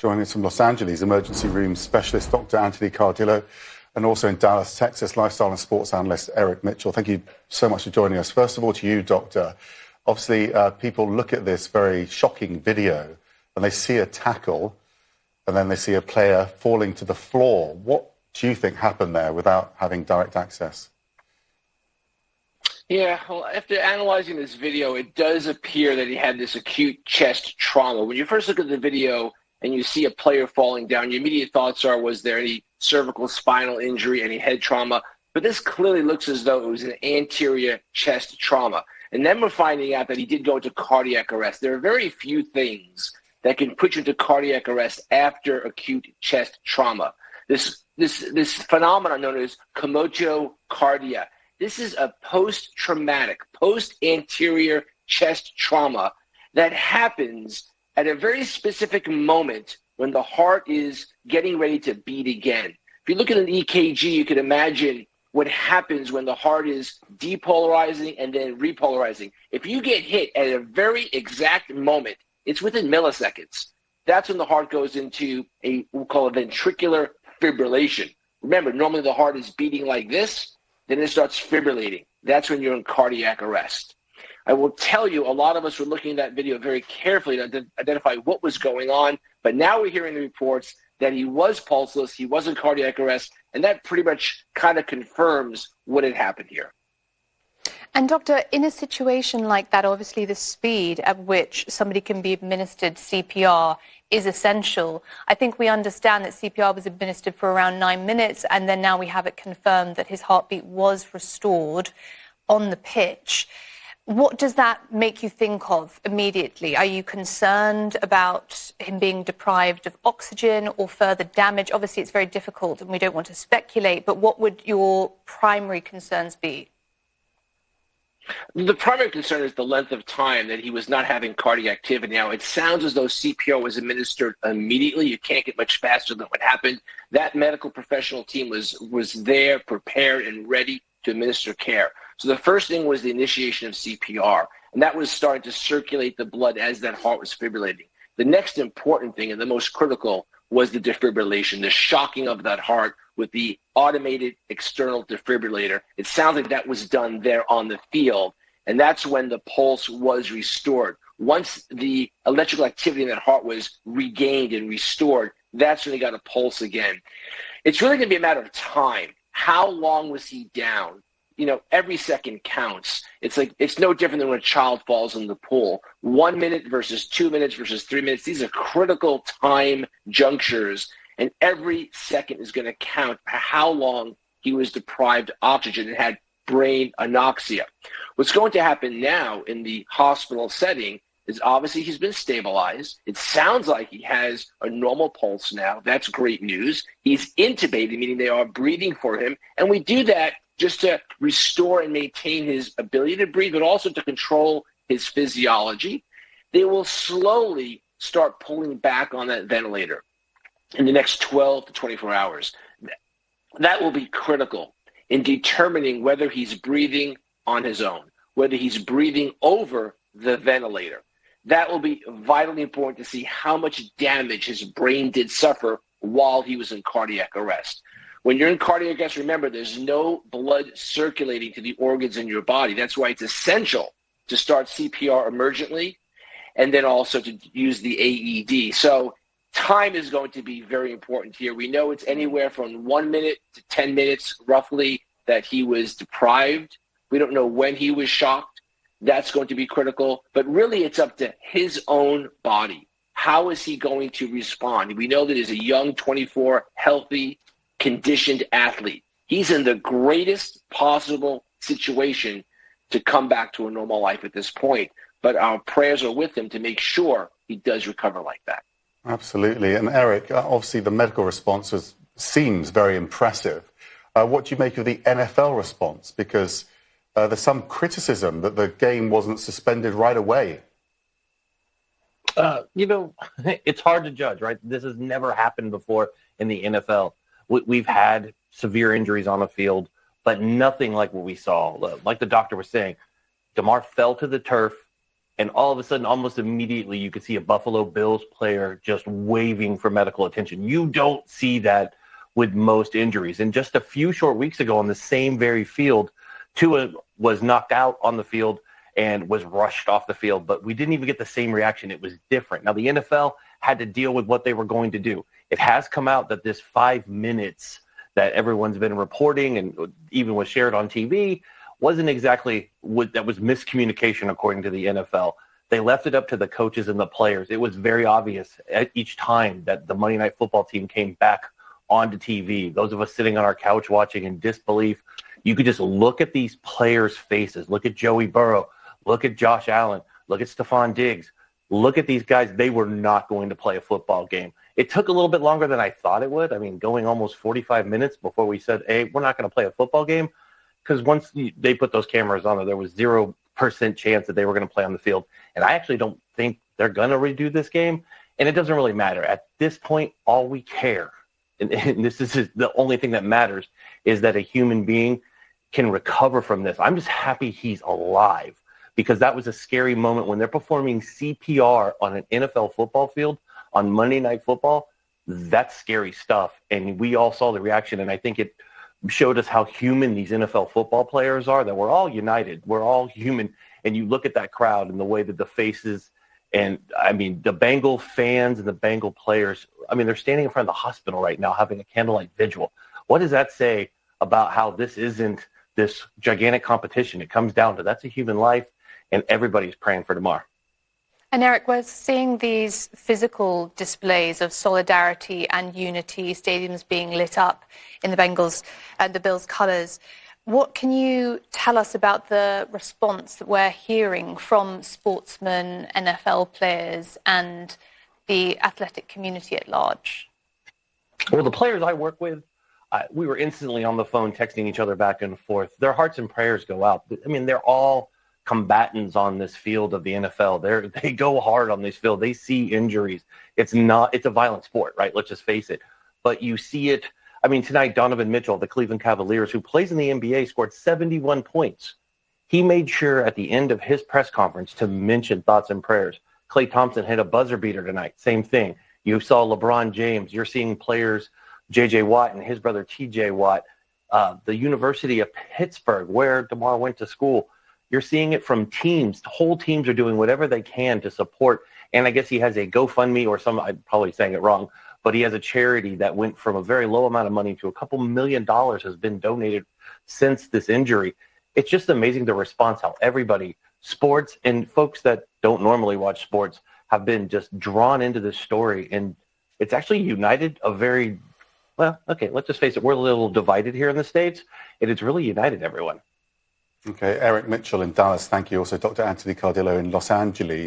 Joining us from Los Angeles, emergency room specialist Dr. Anthony Cardillo, and also in Dallas, Texas, lifestyle and sports analyst Eric Mitchell. Thank you so much for joining us. First of all, to you, Doctor. Obviously, people look at this very shocking video and they see a tackle and then they see a player falling to the floor. What do you think happened there without having direct access? Yeah, well, after analyzing this video, it does appear that he had this acute chest trauma. When you first look at the video and you see a player falling down, your immediate thoughts are, was there any cervical spinal injury, any head trauma? But this clearly looks as though it was an anterior chest trauma. And then we're finding out that he did go into cardiac arrest. There are very few things that can put you into cardiac arrest after acute chest trauma. This phenomenon known as commotiocardia. This is a post-traumatic, post-anterior chest trauma that happens at a very specific moment when the heart is getting ready to beat again. If you look at an EKG, you can imagine what happens when the heart is depolarizing and then repolarizing. If you get hit at a very exact moment, it's within milliseconds. That's when the heart goes into we'll call it ventricular fibrillation. Remember, normally the heart is beating like this, then it starts fibrillating. That's when you're in cardiac arrest. I will tell you, a lot of us were looking at that video very carefully to identify what was going on, but now we're hearing the reports that he was pulseless, he was in cardiac arrest, and that pretty much kind of confirms what had happened here. And doctor, in a situation like that, obviously the speed at which somebody can be administered CPR is essential. I think we understand that CPR was administered for around 9 minutes, and then now we have it confirmed that his heartbeat was restored on the pitch. What does that make you think of immediately? Are you concerned about him being deprived of oxygen or further damage? Obviously, it's very difficult and we don't want to speculate, but what would your primary concerns be? The primary concern is the length of time that he was not having cardiac activity. Now, it sounds as though CPR was administered immediately. You can't get much faster than what happened. That medical professional team was there, prepared, and ready to administer care. So the first thing was the initiation of CPR, and that was starting to circulate the blood as that heart was fibrillating. The next important thing, and the most critical, was the defibrillation, the shocking of that heart with the automated external defibrillator. It sounds like that was done there on the field, and that's when the pulse was restored. Once the electrical activity in that heart was regained and restored, that's when he got a pulse again. It's really going to be a matter of time. How long was he down? You know, every second counts. It's no different than when a child falls in the pool. 1 minute versus 2 minutes versus 3 minutes. These are critical time junctures, and every second is going to count for how long he was deprived of oxygen and had brain anoxia. What's going to happen now in the hospital setting is obviously he's been stabilized. It sounds like he has a normal pulse now. That's great news. He's intubated, meaning they are breathing for him, and we do that just to restore and maintain his ability to breathe, but also to control his physiology. They will slowly start pulling back on that ventilator in the next 12 to 24 hours. That will be critical in determining whether he's breathing on his own, whether he's breathing over the ventilator. That will be vitally important to see how much damage his brain did suffer while he was in cardiac arrest. When you're in cardiac arrest, remember, there's no blood circulating to the organs in your body. That's why it's essential to start CPR emergently and then also to use the AED. So time is going to be very important here. We know it's anywhere from 1 minute to 10 minutes roughly that he was deprived. We don't know when he was shocked. That's going to be critical. But really, it's up to his own body. How is he going to respond? We know that he's a young, 24, healthy, conditioned athlete. He's in the greatest possible situation to come back to a normal life at this point. But our prayers are with him to make sure he does recover like that. Absolutely. And Eric, obviously the medical response seems very impressive. What do you make of the NFL response? Because there's some criticism that the game wasn't suspended right away. It's hard to judge, right? This has never happened before in the NFL. We've had severe injuries on the field, but nothing like what we saw. Like the doctor was saying, Jamar fell to the turf and all of a sudden, almost immediately, you could see a Buffalo Bills player just waving for medical attention. You don't see that with most injuries. And just a few short weeks ago on the same very field, Tua was knocked out on the field and was rushed off the field, but we didn't even get the same reaction. It was different. Now, the NFL had to deal with what they were going to do. It has come out that this 5 minutes that everyone's been reporting and even was shared on TV wasn't exactly what that was miscommunication, according to the NFL. They left it up to the coaches and the players. It was very obvious at each time that the Monday Night Football team came back onto TV. Those of us sitting on our couch watching in disbelief, you could just look at these players' faces. Look at Joey Burrow. Look at Josh Allen. Look at Stephon Diggs. Look at these guys. They were not going to play a football game. It took a little bit longer than I thought it would. I mean, going almost 45 minutes before we said, hey, we're not going to play a football game. Because once they put those cameras on there was 0% chance that they were going to play on the field. And I actually don't think they're going to redo this game. And it doesn't really matter. At this point, all we care, and this is the only thing that matters, is that a human being can recover from this. I'm just happy he's alive, because that was a scary moment when they're performing CPR on an NFL football field on Monday Night Football. That's scary stuff. And we all saw the reaction. And I think it showed us how human these NFL football players are, that we're all united. We're all human. And you look at that crowd and the way that the faces, and I mean, the Bengal fans and the Bengal players, I mean, they're standing in front of the hospital right now having a candlelight vigil. What does that say about how this isn't this gigantic competition? It comes down to that's a human life, and everybody's praying for Jamar. And Eric, we're seeing these physical displays of solidarity and unity, stadiums being lit up in the Bengals and the Bills colours. What can you tell us about the response that we're hearing from sportsmen, NFL players, and the athletic community at large? Well, the players I work with, we were instantly on the phone texting each other back and forth. Their hearts and prayers go out. I mean, they're all combatants on this field of the NFL. They go hard on this field. They see injuries. It's a violent sport, right? Let's just face it. But you see it. I mean, tonight, Donovan Mitchell of the Cleveland Cavaliers, who plays in the NBA, scored 71 points. He made sure at the end of his press conference to mention thoughts and prayers. Klay Thompson hit a buzzer beater tonight. Same thing. You saw LeBron James. You're seeing players, J.J. Watt and his brother T.J. Watt, the University of Pittsburgh, where Jamar went to school. You're seeing it from teams. Whole teams are doing whatever they can to support. And I guess he has a GoFundMe or I'm probably saying it wrong, but he has a charity that went from a very low amount of money to a couple $1 million has been donated since this injury. It's just amazing the response, how everybody, sports and folks that don't normally watch sports, have been just drawn into this story. And it's actually united let's just face it, we're a little divided here in the States, and it's really united everyone. Okay, Eric Mitchell in Dallas, thank you. Also, Dr. Anthony Cardillo in Los Angeles.